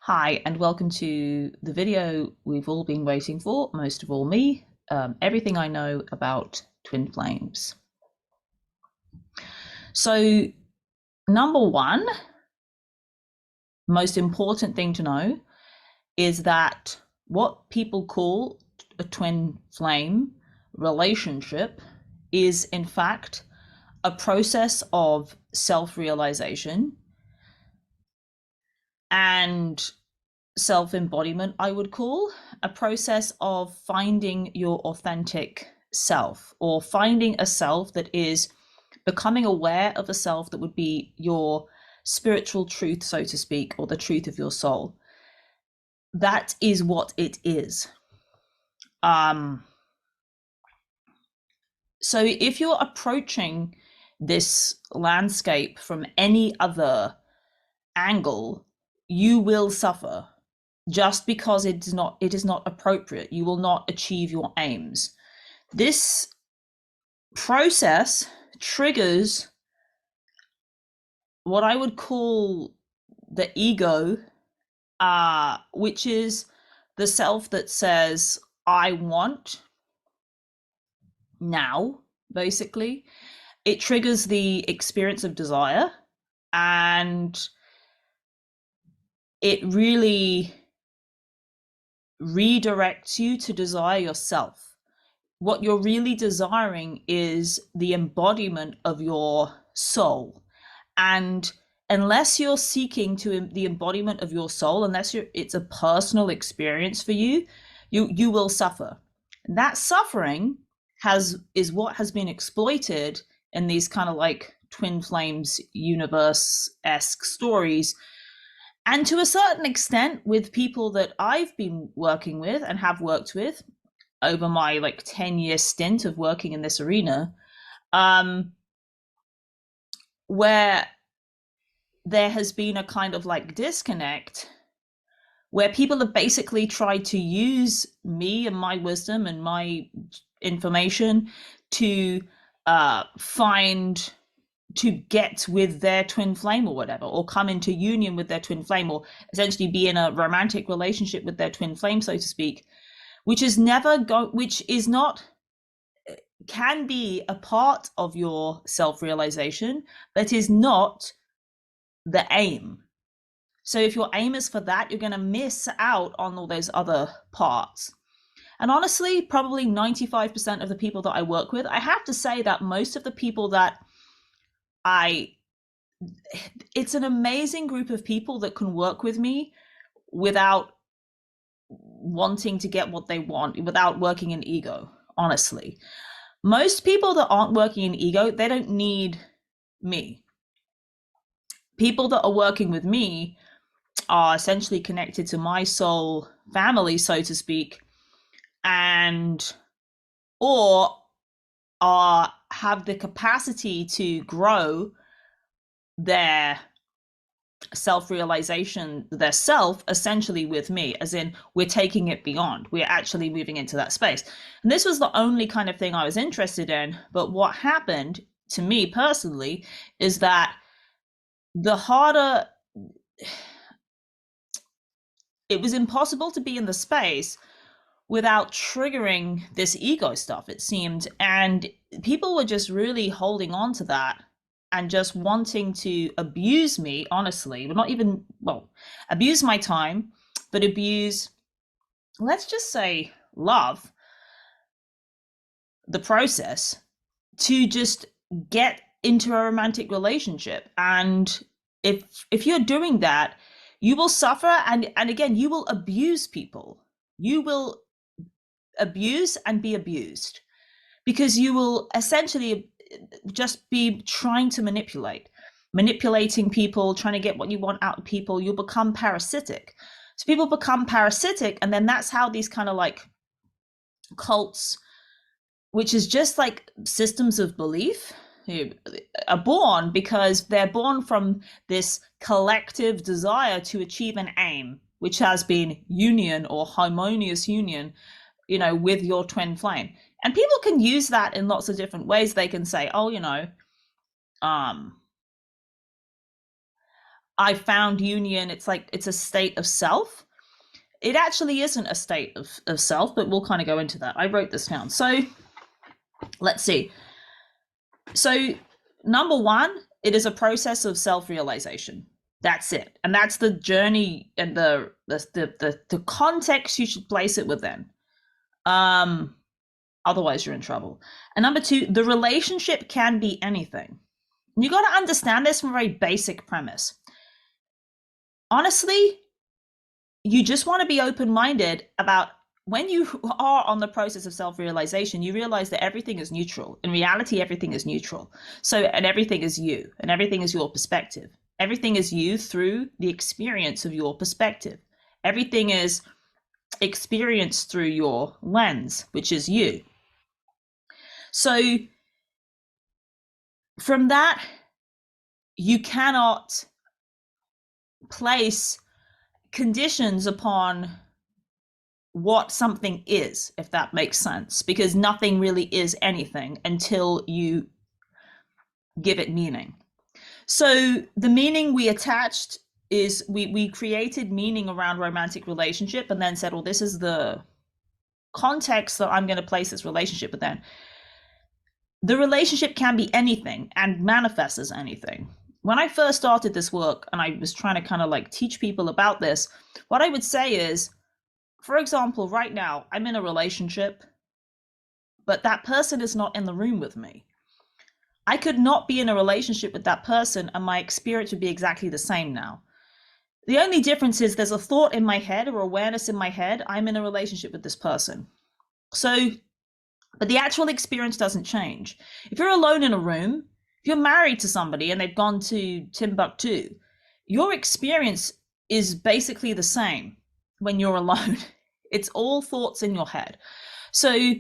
Hi, and welcome to the video we've all been waiting for, most of all me, everything I know about twin flames. So, number one, most important thing to know is that what people call a twin flame relationship is, in fact, a process of self-realization and self-embodiment, I would call a process of finding your authentic self, or finding a self that is becoming aware of a self that would be your spiritual truth, so to speak, or the truth of your soul. That is what it is. So if you're approaching this landscape from any other angle, you will suffer. Just because it is not appropriate, you will not achieve your aims. This process triggers what I would call the ego, which is the self that says, I want now, basically. It triggers the experience of desire, and it really redirects you to desire yourself. What you're really desiring is the embodiment of your soul. And unless you're seeking to the embodiment of your soul, unless it's a personal experience for you, you will suffer. And that suffering is what has been exploited in these kind of like twin flames universe-esque stories. And to a certain extent, with people that I've been working with and have worked with over my 10-year stint of working in this arena, where there has been a kind of disconnect, where people have basically tried to use me and my wisdom and my information to get with their twin flame or whatever, or come into union with their twin flame, or essentially be in a romantic relationship with their twin flame, so to speak, which is not, can be a part of your self-realization, but is not the aim. So if your aim is for that, you're going to miss out on all those other parts. And honestly, probably 95% of the people that I work with, I have to say that most of the people that it's an amazing group of people that can work with me without wanting to get what they want, without working in ego, honestly. Most people that aren't working in ego, they don't need me. People that are working with me are essentially connected to my soul family, so to speak, and or have the capacity to grow their self-realization, their self, essentially with me, as in we're taking it beyond, we're actually moving into that space. And this was the only kind of thing I was interested in. But what happened to me personally is that the harder, it was impossible to be in the space without triggering this ego stuff, it seemed. And people were just really holding on to that and just wanting to abuse me, honestly. But not even, well, abuse my time, but abuse, let's just say, love, the process, to just get into a romantic relationship. And if you're doing that, you will suffer, and again, you will abuse people. You will abuse and be abused, because you will essentially just be trying to manipulating people, trying to get what you want out of people. You'll become parasitic. So people become parasitic, and then that's how these kind of cults, which is just like systems of belief, are born, because they're born from this collective desire to achieve an aim, which has been union or harmonious union, with your twin flame. And people can use that in lots of different ways. They can say, oh, I found union, it's like it's a state of self. It actually isn't a state of self, but we'll kind of go into that. I wrote this down. So let's see. So number one, it is a process of self-realization. That's it. And that's the journey and the context you should place it within. Otherwise you're in trouble. And number two, the relationship can be anything. You got to understand this from a very basic premise. Honestly, you just want to be open-minded about when you are on the process of self-realization, you realize that everything is neutral. In reality, everything is neutral. So, and everything is you, and everything is your perspective. Everything is you through the experience of your perspective. Everything is experienced through your lens, which is you. So from that, you cannot place conditions upon what something is, if that makes sense, because nothing really is anything until you give it meaning. So the meaning we attached is we created meaning around romantic relationship and then said, well, this is the context that I'm going to place this relationship within. The relationship can be anything and manifest as anything. When I first started this work and I was trying to kind of like teach people about this, what I would say is, for example, right now, I'm in a relationship, but that person is not in the room with me. I could not be in a relationship with that person and my experience would be exactly the same now. The only difference is there's a thought in my head or awareness in my head, I'm in a relationship with this person. So, but the actual experience doesn't change. If you're alone in a room, if you're married to somebody and they've gone to Timbuktu, your experience is basically the same when you're alone. It's all thoughts in your head. So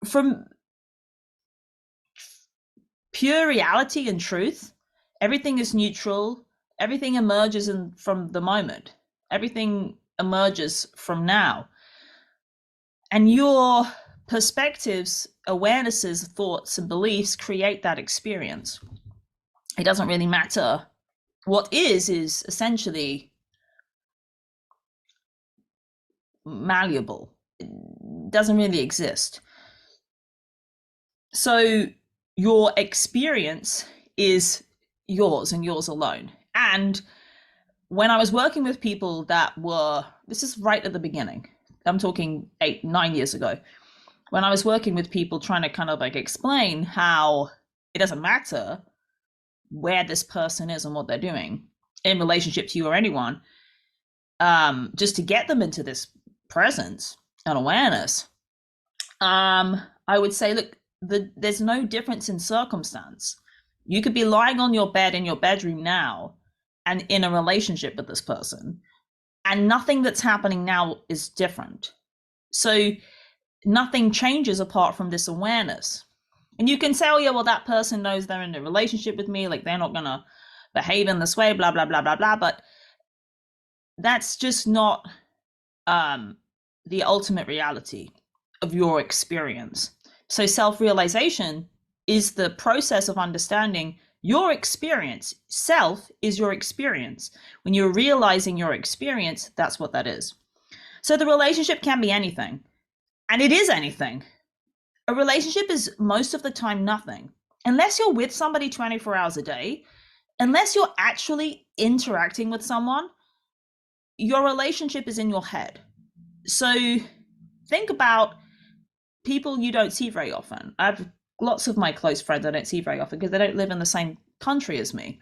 from pure reality and truth, everything is neutral. Everything emerges from the moment. Everything emerges from now. And your perspectives, awarenesses, thoughts, and beliefs create that experience. It doesn't really matter. What is essentially malleable. It doesn't really exist. So your experience is yours and yours alone. And when I was working with people that were, this is right at the beginning, I'm talking 8-9 years ago, when I was working with people trying to kind of like explain how it doesn't matter where this person is and what they're doing in relationship to you or anyone, just to get them into this presence and awareness, I would say, look, there's no difference in circumstance. You could be lying on your bed in your bedroom now and in a relationship with this person, and nothing that's happening now is different. So nothing changes apart from this awareness. And you can say, oh yeah, well, that person knows they're in a relationship with me, like they're not gonna behave in this way, blah, blah, blah, blah, blah. But that's just not the ultimate reality of your experience. So self-realization is the process of understanding your experience. Self is your experience. When you're realizing your experience, that's what that is. So the relationship can be anything, and it is anything. A relationship is most of the time nothing. Unless you're with somebody 24 hours a day, unless you're actually interacting with someone, your relationship is in your head. So think about people you don't see very often. I have lots of my close friends I don't see very often because they don't live in the same country as me.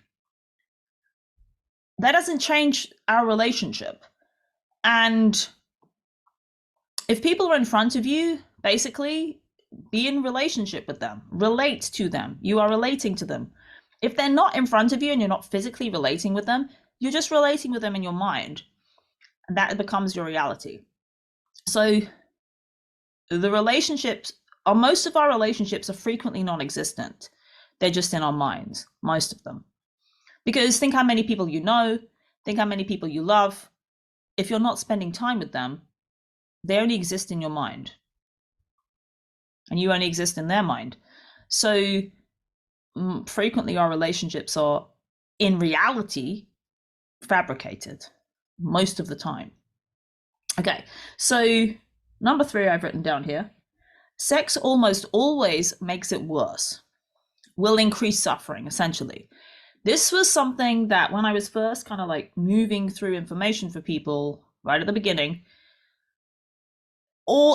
That doesn't change our relationship. And if people are in front of you, basically be in relationship with them, relate to them. You are relating to them. If they're not in front of you and you're not physically relating with them, you're just relating with them in your mind. And that becomes your reality. So the relationships, or most of our relationships, are frequently non-existent. They're just in our minds, most of them. Because think how many people you know, think how many people you love. If you're not spending time with them, they only exist in your mind. And you only exist in their mind. So frequently our relationships are in reality fabricated most of the time. Okay, so number 3 I've written down here. Sex almost always makes it worse, will increase suffering, essentially. This was something that when I was first kind of like moving through information for people right at the beginning,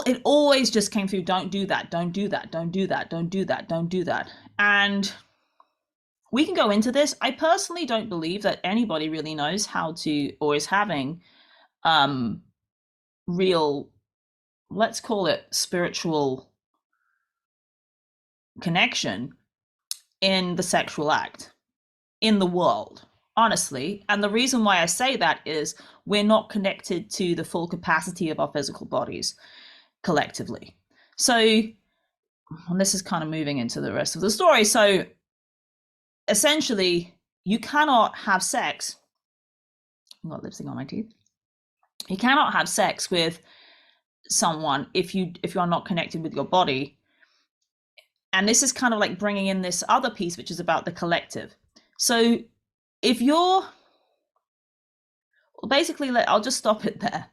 it always just came through, don't do that, don't do that, don't do that, don't do that, don't do that. And we can go into this. I personally don't believe that anybody really knows how to, or is having real, let's call it spiritual connection in the sexual act in the world, honestly. And the reason why I say that is we're not connected to the full capacity of our physical bodies collectively. So, and this is kind of moving into the rest of the story. So essentially, you cannot have sex. I've got lipstick on my teeth. You cannot have sex with someone if you're not connected with your body. And this is kind of like bringing in this other piece, which is about the collective. So if you're, well, basically, I'll just stop it there.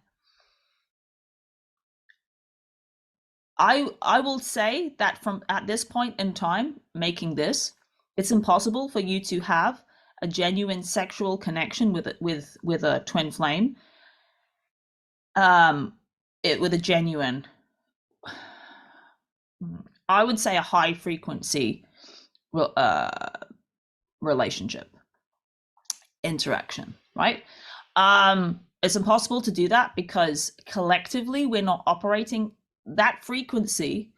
I will say that from at this point in time, making this, it's impossible for you to have a genuine sexual connection with a twin flame. With a genuine, I would say a high frequency relationship interaction, right? It's impossible to do that because collectively we're not operating that frequency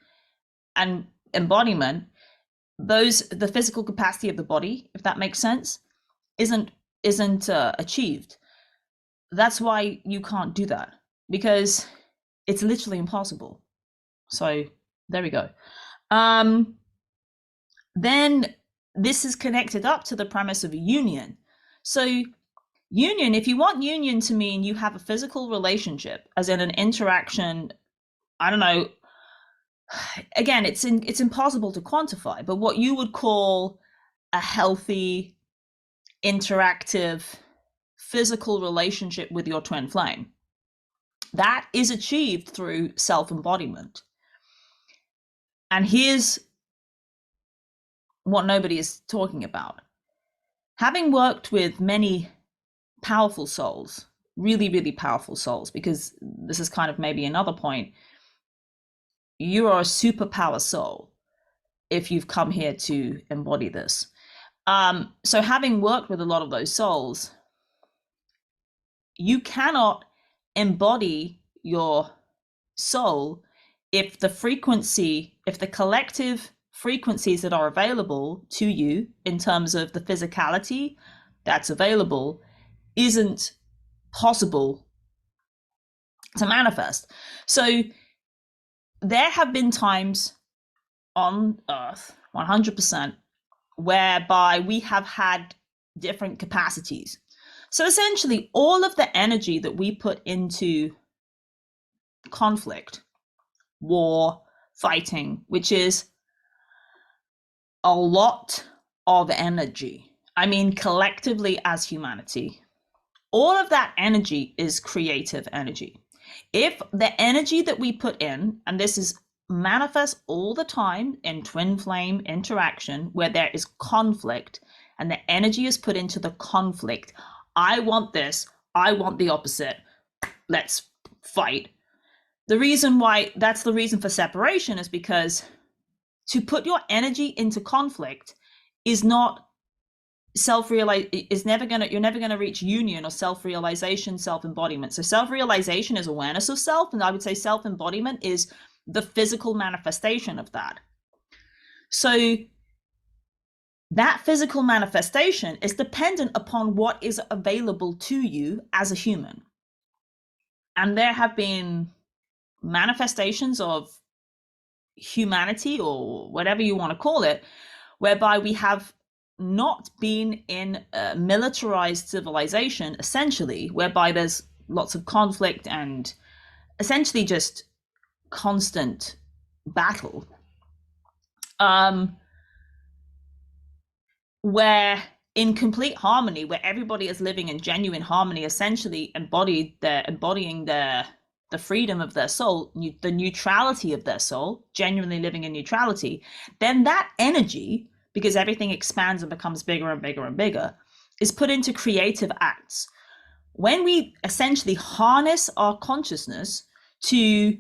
and embodiment. The physical capacity of the body, if that makes sense, isn't achieved. That's why you can't do that, because it's literally impossible. So there we go. Then this is connected up to the premise of a union. So union, if you want union to mean you have a physical relationship, as in an interaction, I don't know, again, it's impossible to quantify, but what you would call a healthy, interactive, physical relationship with your twin flame, that is achieved through self-embodiment. And here's what nobody is talking about. Having worked with many powerful souls, really, really powerful souls, because this is kind of maybe another point, you are a superpower soul if you've come here to embody this. So having worked with a lot of those souls, you cannot embody your soul if the collective frequencies that are available to you in terms of the physicality that's available isn't possible to manifest. So there have been times on Earth, 100%, whereby we have had different capacities. So essentially, all of the energy that we put into conflict, war, fighting, which is a lot of energy. I mean, collectively as humanity, all of that energy is creative energy. If the energy that we put in, and this is manifest all the time in twin flame interaction where there is conflict and the energy is put into the conflict, I want this, I want the opposite, let's fight. The reason why that's the reason for separation is because to put your energy into conflict is not you're never going to reach union or self-realization, self-embodiment. So self-realization is awareness of self, and I would say self-embodiment is the physical manifestation of that. So that physical manifestation is dependent upon what is available to you as a human. And there have been manifestations of humanity, or whatever you want to call it, whereby we have not been in a militarized civilization, essentially, whereby there's lots of conflict and essentially just constant battle, where in complete harmony, where everybody is living in genuine harmony, essentially embodying the freedom of their soul, the neutrality of their soul, genuinely living in neutrality, then that energy, because everything expands and becomes bigger and bigger and bigger, is put into creative acts. When we essentially harness our consciousness to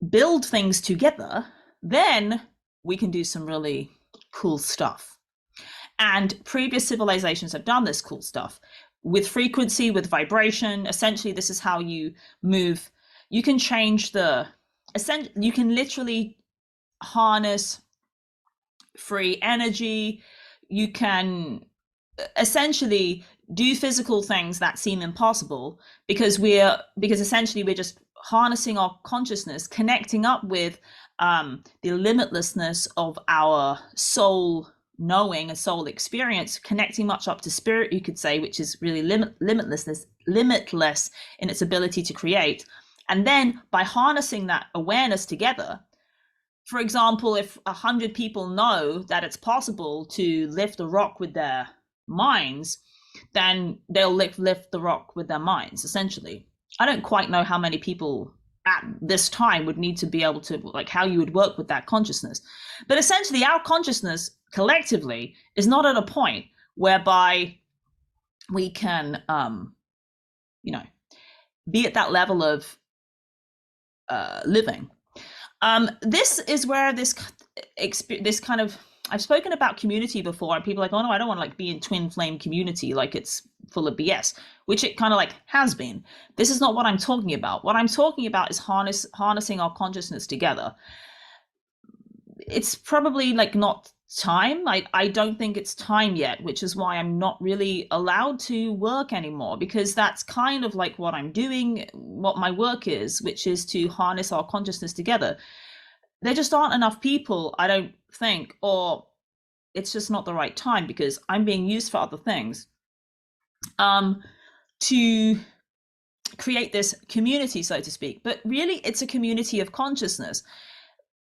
build things together, then we can do some really cool stuff. And previous civilizations have done this cool stuff with frequency, with vibration. Essentially, this is how you move. You can change you can literally harness free energy. You can essentially do physical things that seem impossible because essentially we're just harnessing our consciousness, connecting up with the limitlessness of our soul knowing and soul experience, connecting much up to spirit, you could say, which is really limitless in its ability to create. And then by harnessing that awareness together, for example, if 100 people know that it's possible to lift a rock with their minds, then they'll lift the rock with their minds, essentially. I don't quite know how many people at this time would need to be able to, like, how you would work with that consciousness. But essentially, our consciousness collectively is not at a point whereby we can, be at that level of living. This is where this kind of, I've spoken about community before, and people are like, oh no, I don't want to like be in twin flame community, like it's full of BS, which it kind of like has been. This is not what I'm talking about. What I'm talking about is harnessing our consciousness together. It's probably like not time. I don't think it's time yet, which is why I'm not really allowed to work anymore, because that's kind of like what I'm doing, what my work is, which is to harness our consciousness together. There just aren't enough people, I don't think, or it's just not the right time because I'm being used for other things, to create this community, so to speak. But really, it's a community of consciousness.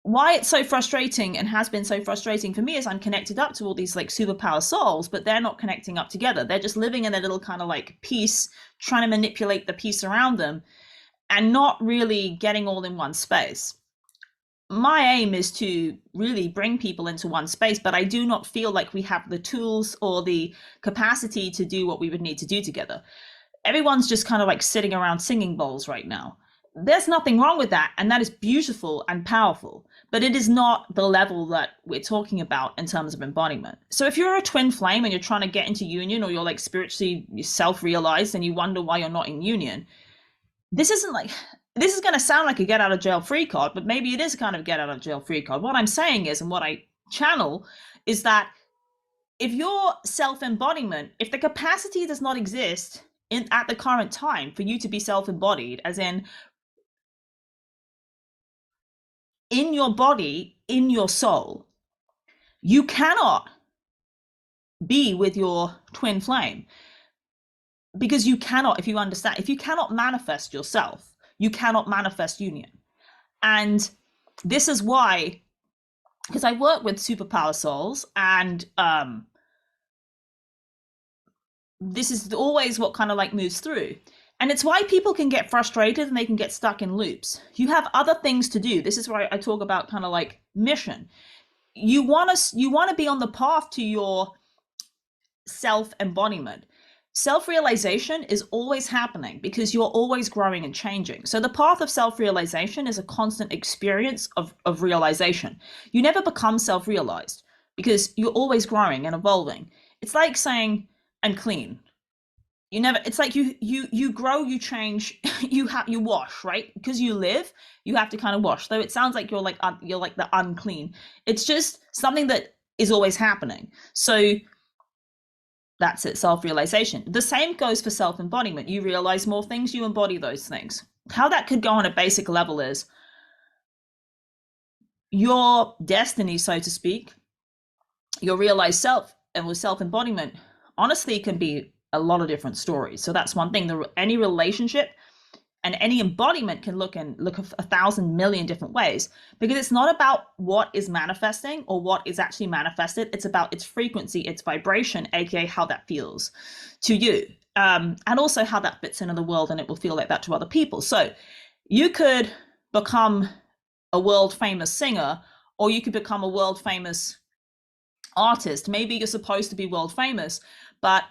Why it's so frustrating and has been so frustrating for me is I'm connected up to all these like superpower souls, but they're not connecting up together. They're just living in a little kind of like piece, trying to manipulate the piece around them and not really getting all in one space. My aim is to really bring people into one space, but I do not feel like we have the tools or the capacity to do what we would need to do together. Everyone's just kind of like sitting around singing bowls right now. There's nothing wrong with that, and that is beautiful and powerful, but it is not the level that we're talking about in terms of embodiment. So if you're a twin flame and you're trying to get into union, or you're like spiritually self-realized and you wonder why you're not in union, this is going to sound like a get out of jail free card, but maybe it is kind of get out of jail free card. What I'm saying is, and what I channel is that if your self-embodiment, if the capacity does not exist at the current time for you to be self-embodied, as in your body, in your soul, you cannot be with your twin flame, because you cannot, if you cannot manifest yourself, you cannot manifest union. And this is why, because I work with superpower souls, and this is always what kind of like moves through. And it's why people can get frustrated and they can get stuck in loops. You have other things to do. This is where I talk about kind of like mission. You want to be on the path to your self-embodiment. Self-realization is always happening because you're always growing and changing. So the path of self-realization is a constant experience of realization. You never become self-realized because you're always growing and evolving. It's like saying, and clean. You never, it's like you grow, you change, you wash, right? Because you live, you have to kind of wash. So it sounds like you're like the unclean. It's just something that is always happening. So that's it, self-realization. The same goes for self-embodiment. You realize more things, you embody those things. How that could go on a basic level is your destiny, so to speak, your realized self, and with self-embodiment, honestly, can be a lot of different stories. So that's one thing. Any relationship and any embodiment can look 1,000 million different ways, because it's not about what is manifesting or what is actually manifested. It's about its frequency, its vibration, aka how that feels to you, and also how that fits into the world, and it will feel like that to other people. So you could become a world famous singer, or you could become a world famous artist. Maybe you're supposed to be world famous, but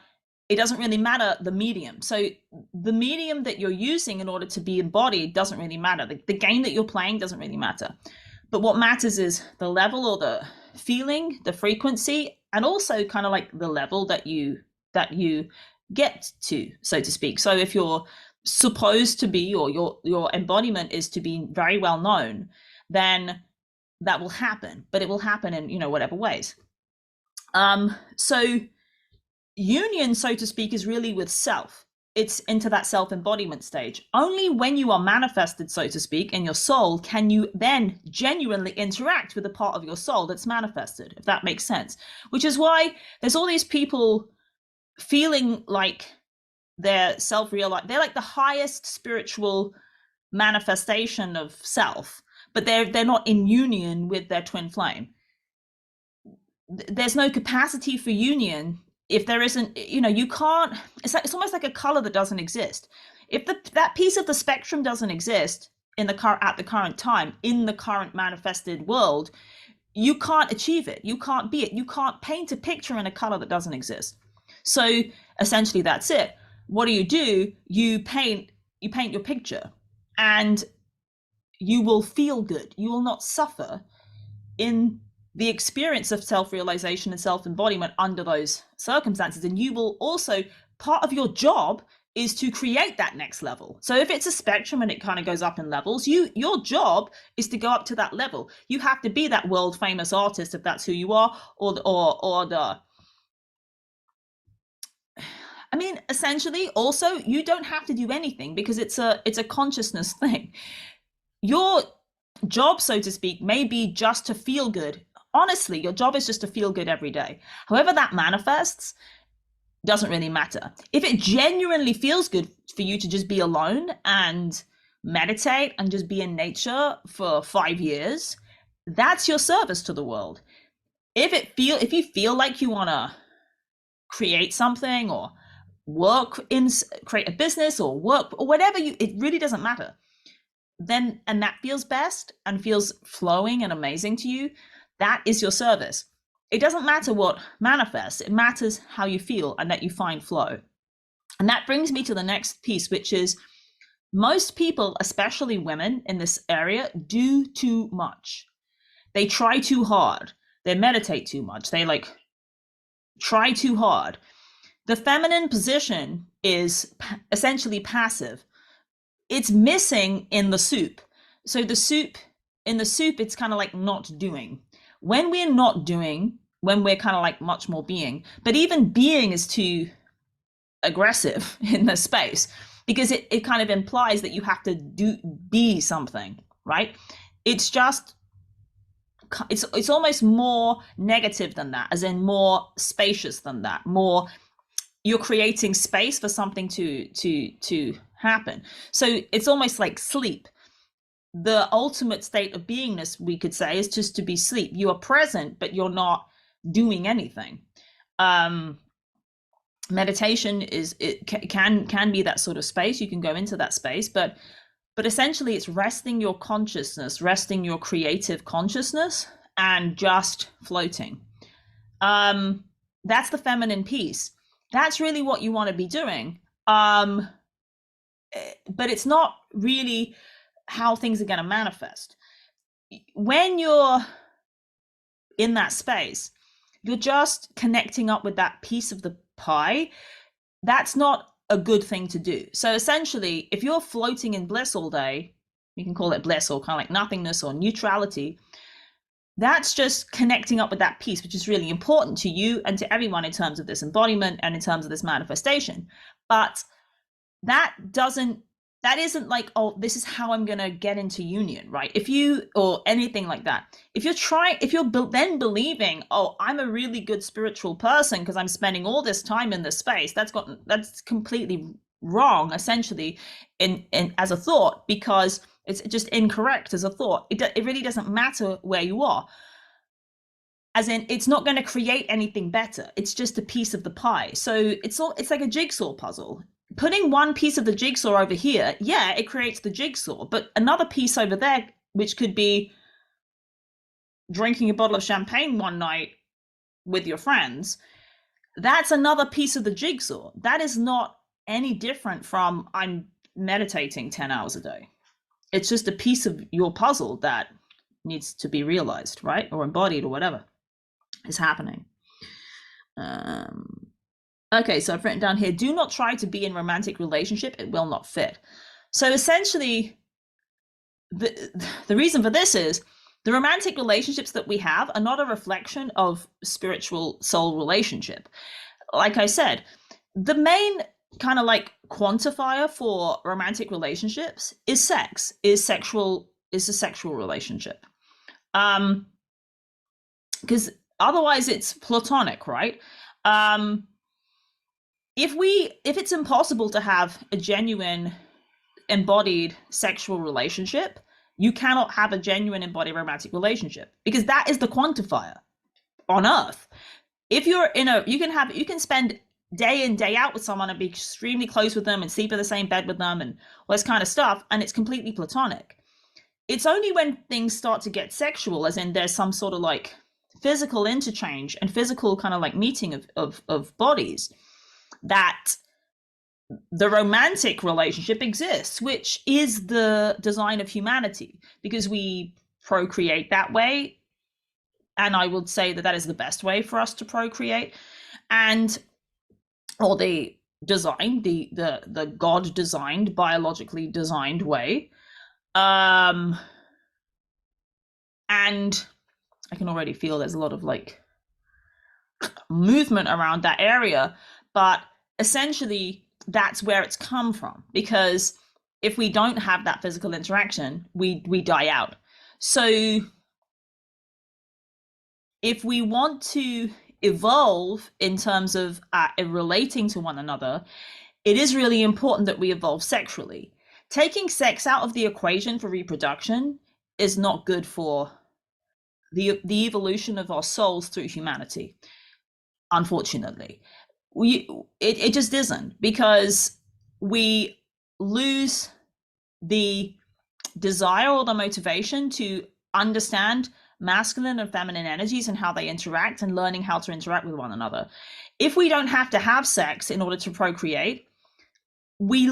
it doesn't really matter the medium. So the medium that you're using in order to be embodied doesn't really matter. The game that you're playing doesn't really matter. But what matters is the level, or the feeling, the frequency, and also kind of like the level that you get to, so to speak. So if you're supposed to be, or your embodiment is to be very well known, then that will happen, but it will happen in, whatever ways. So union, so to speak, is really with self. It's into that self-embodiment stage. Only when you are manifested, so to speak, in your soul, can you then genuinely interact with the part of your soul that's manifested, if that makes sense. Which is why there's all these people feeling like they're self-realized. They're like the highest spiritual manifestation of self, but they're not in union with their twin flame. There's no capacity for union if there isn't, you can't. It's almost like a color that doesn't exist. If that piece of the spectrum doesn't exist at the current time, in the current manifested world, you can't achieve it. You can't be it. You can't paint a picture in a color that doesn't exist. So essentially, that's it. What do? You paint your picture, and you will feel good. You will not suffer in the experience of self-realization and self-embodiment under those circumstances. And you will also, part of your job is to create that next level. So if it's a spectrum and it kind of goes up in levels, your job is to go up to that level. You have to be that world famous artist if that's who you are, essentially, also, you don't have to do anything, because it's a consciousness thing. Your job, so to speak, may be just to feel good. Honestly, your job is just to feel good every day. However that manifests doesn't really matter. If it genuinely feels good for you to just be alone and meditate and just be in nature for 5 years, that's your service to the world. If you feel like you want to create something, or create a business, or work, or whatever, it really doesn't matter. Then, and that feels best and feels flowing and amazing to you, that is your service. It doesn't matter what manifests. It matters how you feel and that you find flow. And that brings me to the next piece, which is most people, especially women in this area, do too much. They try too hard. They meditate too much. They try too hard. The feminine position is essentially passive. It's missing in the soup. So in the soup, it's kind of like not doing. When we're not doing, when we're kind of like much more being, but even being is too aggressive in the space, because it kind of implies that you have to be something, right? It's almost more negative than that, as in more spacious than that, more you're creating space for something to happen. So it's almost like sleep. The ultimate state of beingness, we could say, is just to be sleep. You are present, but you're not doing anything. Meditation can be that sort of space. You can go into that space, but essentially it's resting your consciousness, resting your creative consciousness, and just floating. That's the feminine piece. That's really what you want to be doing. But it's not really how things are going to manifest. When you're in that space, you're just connecting up with that piece of the pie. That's not a good thing to do. So essentially, if you're floating in bliss all day, you can call it bliss, or kind of like nothingness or neutrality, that's just connecting up with that piece, which is really important to you and to everyone in terms of this embodiment and in terms of this manifestation. But that isn't like, oh, this is how I'm going to get into union, right? Or anything like that. If you're then believing, oh, I'm a really good spiritual person because I'm spending all this time in this space, that's completely wrong essentially in as a thought, because it's just incorrect as a thought. It really doesn't matter where you are, as in it's not going to create anything better. It's just a piece of the pie. So it's like a jigsaw puzzle. Putting one piece of the jigsaw over here, yeah, it creates the jigsaw, but another piece over there, which could be drinking a bottle of champagne one night with your friends, that's another piece of the jigsaw. That is not any different from I'm meditating 10 hours a day. It's just a piece of your puzzle that needs to be realized, right? Or embodied, or whatever is happening. Okay, so I've written down here, do not try to be in romantic relationship, it will not fit. So essentially, the reason for this is the romantic relationships that we have are not a reflection of spiritual soul relationship. Like I said, the main kind of like quantifier for romantic relationships is sex, is a sexual relationship. Because otherwise it's platonic, right? If it's impossible to have a genuine embodied sexual relationship, you cannot have a genuine embodied romantic relationship, because that is the quantifier on earth. If you're you can spend day in, day out with someone and be extremely close with them and sleep in the same bed with them and all this kind of stuff, and it's completely platonic. It's only when things start to get sexual, as in there's some sort of like physical interchange and physical kind of like meeting of bodies, that the romantic relationship exists, which is the design of humanity, because we procreate that way. And I would say that is the best way for us to procreate. And or the design, the God designed, biologically designed way. And I can already feel there's a lot of like movement around that area, but essentially that's where it's come from, because if we don't have that physical interaction, we die out. So if we want to evolve in terms of relating to one another, it is really important that we evolve sexually. Taking sex out of the equation for reproduction is not good for the evolution of our souls through humanity, unfortunately. It just isn't, because we lose the desire or the motivation to understand masculine and feminine energies and how they interact, and learning how to interact with one another. If we don't have to have sex in order to procreate, we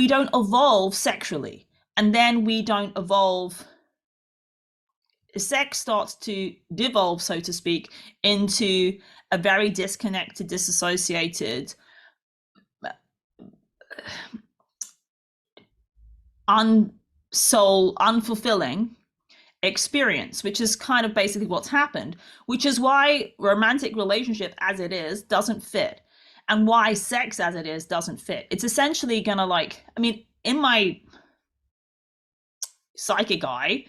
don't evolve sexually, and then we don't evolve. Sex starts to devolve, so to speak, into a very disconnected, disassociated, unfulfilling experience, which is kind of basically what's happened, which is why romantic relationship as it is doesn't fit, and why sex as it is doesn't fit. It's essentially gonna like, I mean, in my psychic eye,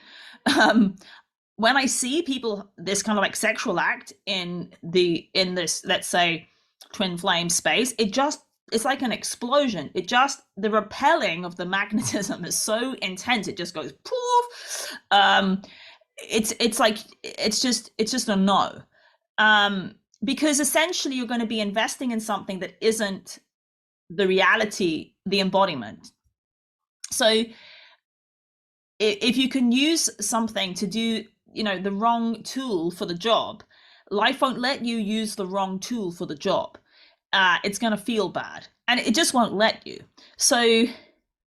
when I see people, this kind of like sexual act in this, let's say, twin flame space, it's like an explosion. The repelling of the magnetism is so intense, it just goes poof. It's just a no. Because essentially you're going to be investing in something that isn't the reality, the embodiment. So if you can use something to do, the wrong tool for the job, life won't let you use the wrong tool for the job. It's going to feel bad, and it just won't let you. So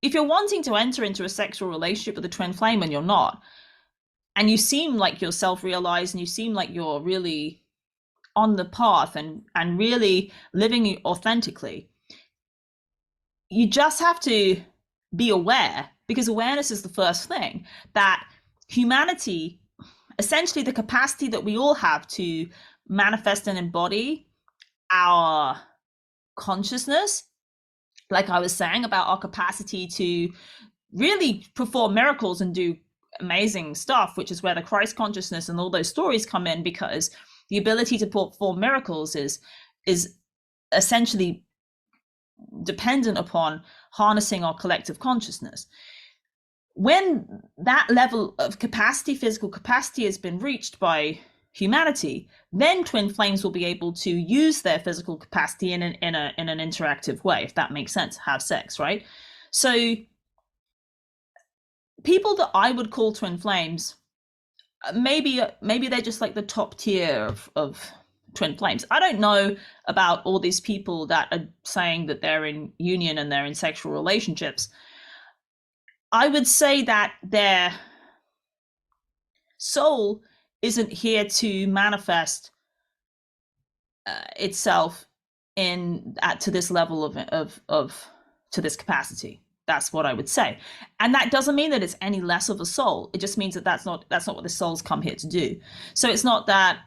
if you're wanting to enter into a sexual relationship with a twin flame and you're not, and you seem like you're self-realized, and you seem like you're really on the path and really living authentically, you just have to be aware, because awareness is the first thing, that humanity, essentially the capacity that we all have to manifest and embody our consciousness, like I was saying about our capacity to really perform miracles and do amazing stuff, which is where the Christ consciousness and all those stories come in, because the ability to perform miracles is essentially dependent upon harnessing our collective consciousness. When that level of capacity, physical capacity, has been reached by humanity, then twin flames will be able to use their physical capacity in an interactive way, if that makes sense, have sex, right? So people that I would call twin flames, maybe they're just like the top tier of twin flames. I don't know about all these people that are saying that they're in union and they're in sexual relationships. I would say that their soul isn't here to manifest itself to this level of to this capacity. That's what I would say. And that doesn't mean that it's any less of a soul. It just means that that's not what the souls come here to do. So it's not that,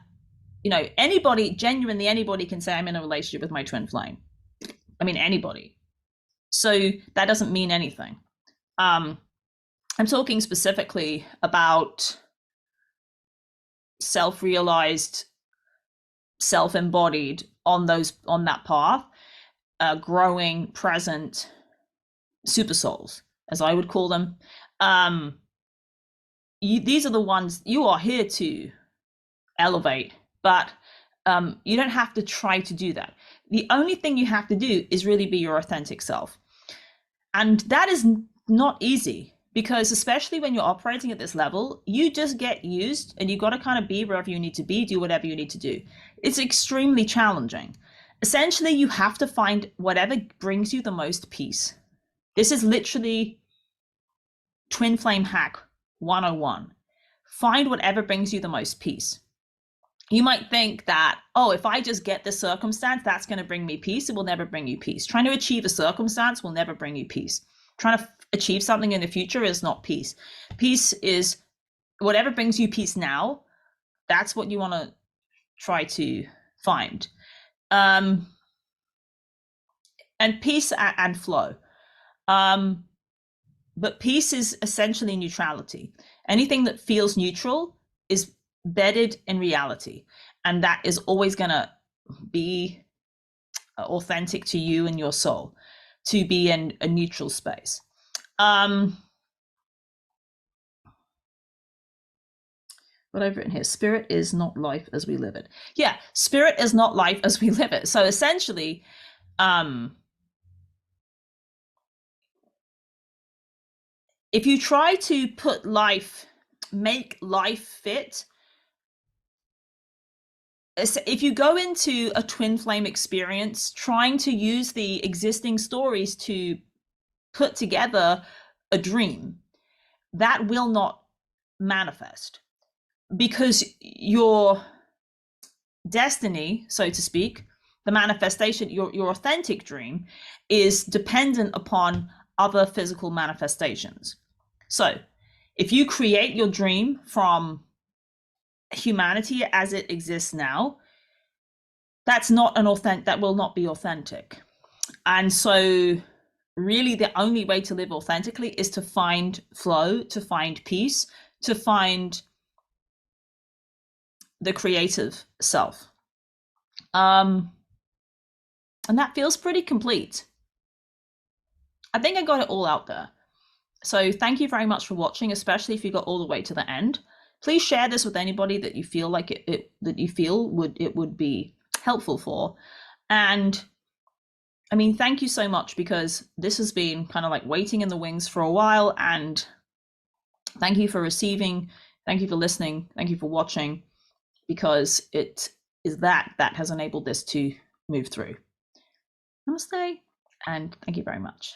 genuinely anybody can say, I'm in a relationship with my twin flame. I mean, anybody. So that doesn't mean anything. I'm talking specifically about self-realized, self-embodied on that path, growing, present super souls, as I would call them. These are the ones you are here to elevate, but you don't have to try to do that. The only thing you have to do is really be your authentic self. And that is not easy, because especially when you're operating at this level, you just get used and you've got to kind of be wherever you need to be, do whatever you need to do. It's extremely challenging. Essentially, you have to find whatever brings you the most peace. This is literally Twin Flame Hack 101. Find whatever brings you the most peace. You might think that, oh, if I just get this circumstance, that's going to bring me peace. It will never bring you peace. Trying to achieve a circumstance will never bring you peace. Trying to achieve something in the future is not peace. Peace is whatever brings you peace now. That's what you want to try to find. And peace and flow. But peace is essentially neutrality. Anything that feels neutral is bedded in reality, and that is always going to be authentic to you and your soul, to be in a neutral space. What I've written here, spirit is not life as we live it. Yeah, spirit is not life as we live it. So essentially, if you try to make life fit, if you go into a twin flame experience trying to use the existing stories to put together a dream, that will not manifest, because your destiny, so to speak, the manifestation, your authentic dream, is dependent upon other physical manifestations. So if you create your dream from humanity as it exists now, that will not be authentic. And so really the only way to live authentically is to find flow, to find peace, to find the creative self. And that feels pretty complete. I think I got it all out there. So thank you very much for watching, especially if you got all the way to the end. Please share this with anybody that you feel like it would be helpful for. And I mean, thank you so much, because this has been kind of like waiting in the wings for a while. And thank you for receiving, thank you for listening, thank you for watching, because it is that has enabled this to move through. Namaste, and thank you very much.